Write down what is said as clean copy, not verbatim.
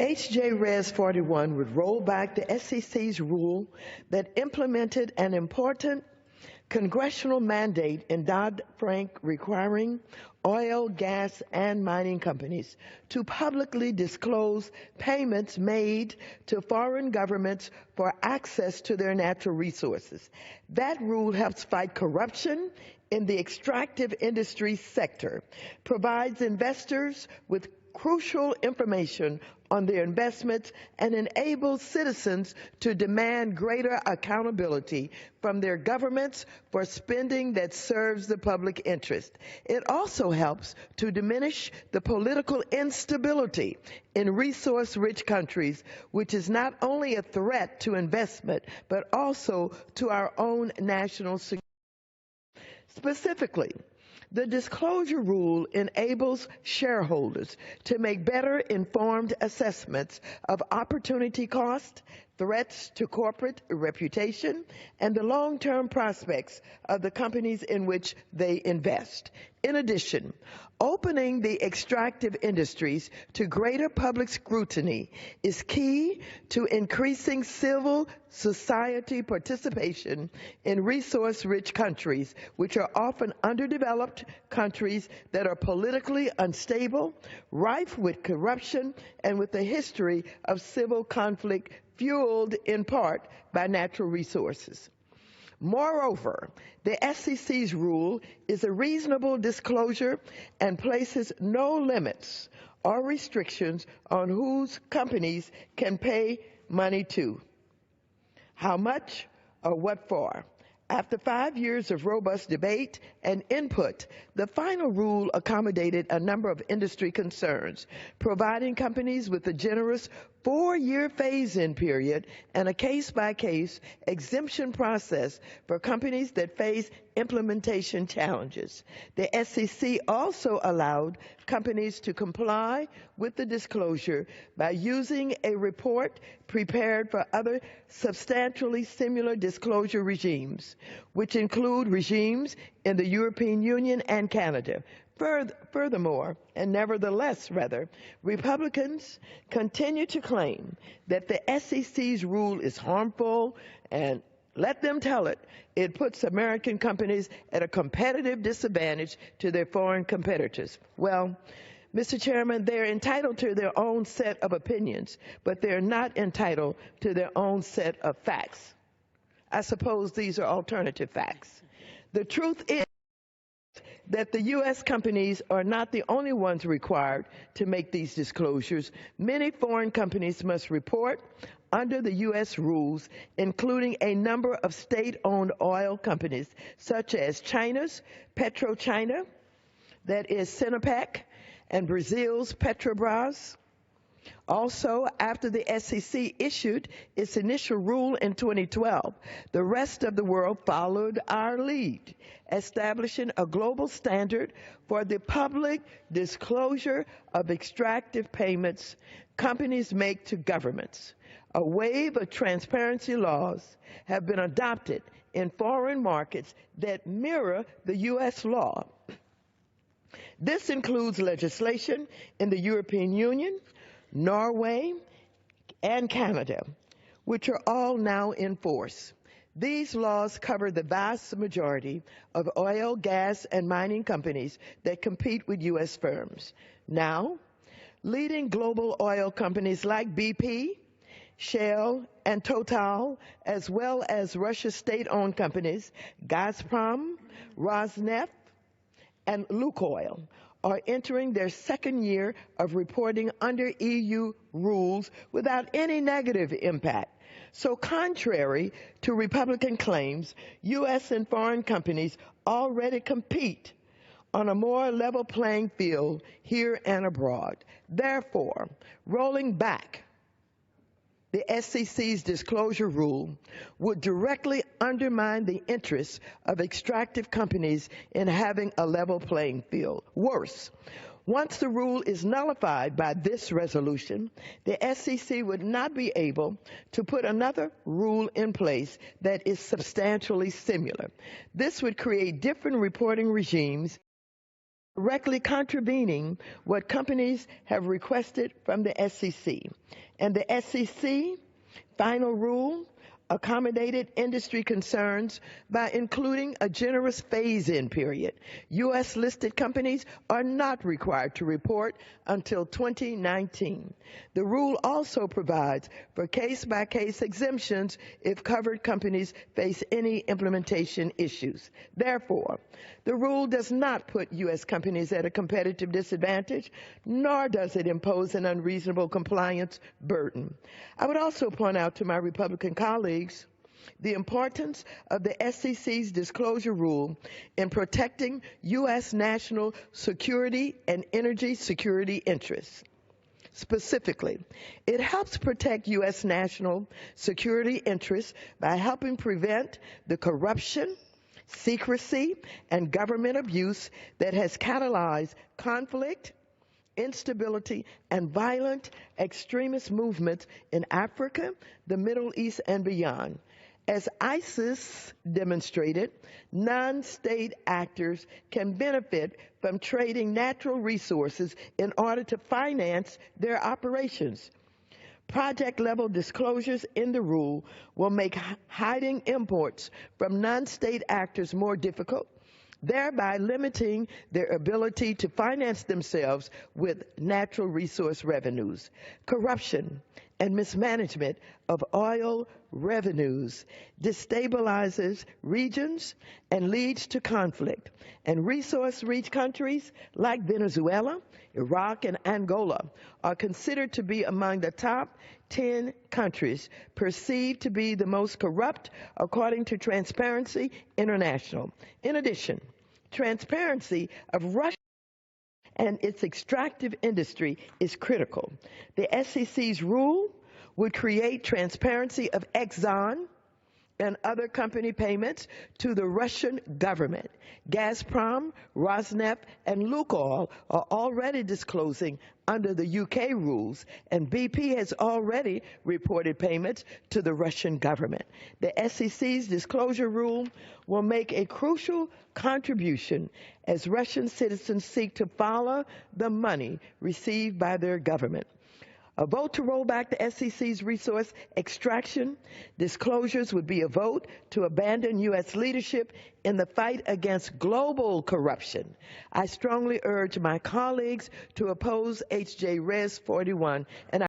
H.J. Res 41 would roll back the SEC's rule that implemented an important congressional mandate in Dodd-Frank requiring oil, gas, and mining companies to publicly disclose payments made to foreign governments for access to their natural resources. That rule helps fight corruption in the extractive industry sector, provides investors with crucial information on their investments, and enables citizens to demand greater accountability from their governments for spending that serves the public interest. It also helps to diminish the political instability in resource-rich countries, which is not only a threat to investment, but also to our own national security. Specifically, the disclosure rule enables shareholders to make better informed assessments of opportunity cost, threats to corporate reputation, and the long-term prospects of the companies in which they invest. In addition, opening the extractive industries to greater public scrutiny is key to increasing civil society participation in resource-rich countries, which are often underdeveloped countries that are politically unstable, rife with corruption, and with a history of civil conflict fueled in part by natural resources. Moreover, the SEC's rule is a reasonable disclosure and places no limits or restrictions on whose companies can pay money to, how much, or what for. After 5 years of robust debate and input, the final rule accommodated a number of industry concerns, providing companies with a generous 4-year phase-in period and a case-by-case exemption process for companies that face implementation challenges. The SEC also allowed companies to comply with the disclosure by using a report prepared for other substantially similar disclosure regimes, which include regimes in the European Union and Canada. Furthermore, and nevertheless, Republicans continue to claim that the SEC's rule is harmful, and let them tell it, it puts American companies at a competitive disadvantage to their foreign competitors. Well, Mr. Chairman, they're entitled to their own set of opinions, but they're not entitled to their own set of facts. I suppose these are alternative facts. The truth is that the U.S. companies are not the only ones required to make these disclosures. Many foreign companies must report under the U.S. rules, including a number of state-owned oil companies, such as China's PetroChina, that is Sinopec, and Brazil's Petrobras. Also, after the SEC issued its initial rule in 2012, the rest of the world followed our lead, establishing a global standard for the public disclosure of extractive payments companies make to governments. A wave of transparency laws have been adopted in foreign markets that mirror the U.S. law. This includes legislation in the European Union, Norway, and Canada, which are all now in force. These laws cover the vast majority of oil, gas, and mining companies that compete with U.S. firms. Now, leading global oil companies like BP, Shell, and Total, as well as Russia's state-owned companies, Gazprom, Rosneft, and Lukoil, are entering their second year of reporting under EU rules without any negative impact. So contrary to Republican claims, U.S. and foreign companies already compete on a more level playing field here and abroad. Therefore, rolling back the SEC's disclosure rule would directly undermine the interests of extractive companies in having a level playing field. Worse, once the rule is nullified by this resolution, the SEC would not be able to put another rule in place that is substantially similar. This would create different reporting regimes, directly contravening what companies have requested from the SEC. And the SEC final rule accommodated industry concerns by including a generous phase-in period. U.S. listed companies are not required to report until 2019. The rule also provides for case-by-case exemptions if covered companies face any implementation issues. Therefore, the rule does not put U.S. companies at a competitive disadvantage, nor does it impose an unreasonable compliance burden. I would also point out to my Republican colleagues the importance of the SEC's disclosure rule in protecting U.S. national security and energy security interests. Specifically, it helps protect U.S. national security interests by helping prevent the corruption, secrecy, and government abuse that has catalyzed conflict, instability, and violent extremist movements in Africa, the Middle East, and beyond. As ISIS demonstrated, non-state actors can benefit from trading natural resources in order to finance their operations. Project-level disclosures in the rule will make hiding imports from non-state actors more difficult, thereby limiting their ability to finance themselves with natural resource revenues. Corruption and mismanagement of oil revenues destabilizes regions and leads to conflict. And resource-rich countries like Venezuela, Iraq, and Angola are considered to be among the top 10 countries perceived to be the most corrupt, according to Transparency International. In addition, transparency of Russia and its extractive industry is critical. The SEC's rule would create transparency of Exxon and other company payments to the Russian government. Gazprom, Rosneft, and Lukoil are already disclosing under the UK rules, and BP has already reported payments to the Russian government. The SEC's disclosure rule will make a crucial contribution as Russian citizens seek to follow the money received by their government. A vote to roll back the SEC's resource extraction disclosures would be a vote to abandon U.S. leadership in the fight against global corruption. I strongly urge my colleagues to oppose H.J. Res. 41, and